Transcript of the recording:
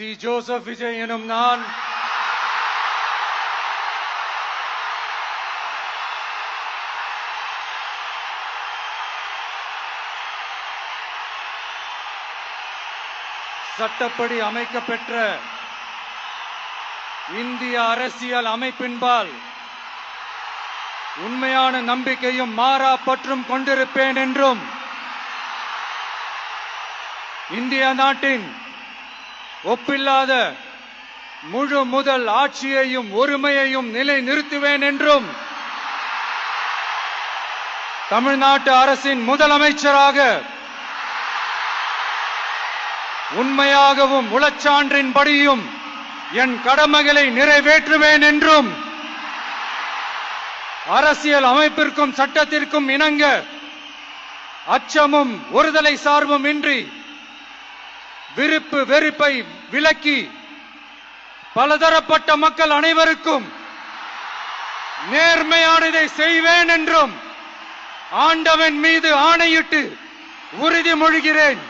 C. Joseph Vijay எனும் நான் சட்டப்படி அமைக்கப்பெற்ற இந்திய அரசியல் அமைப்பின்பால் உண்மையான நம்பிக்கையும் மாறா பற்றும் கொண்டிருப்பேன் என்றும் இந்திய நாட்டின் ஒப்பில்லாத முழு முதல் ஆட்சியையும் ஒருமையையும் நிலைநிறுத்துவேன் என்றும் தமிழ்நாட்டு அரசின் முதலமைச்சராக உண்மையாகவும் உளச்சான்றின்படியும் என் கடமைகளை நிறைவேற்றுவேன் என்றும் அரசியல் அமைப்பிற்கும் சட்டத்திற்கும் இணங்க அச்சமும் ஒருதலை சார்பும் இன்றி விருப்பு வெறுப்பை விலக்கி பலதரப்பட்ட மக்கள் அனைவருக்கும் நேர்மையானதை செய்வேன் என்றும் ஆண்டவன் மீது ஆணையிட்டு உறுதிமொழிகிறேன்.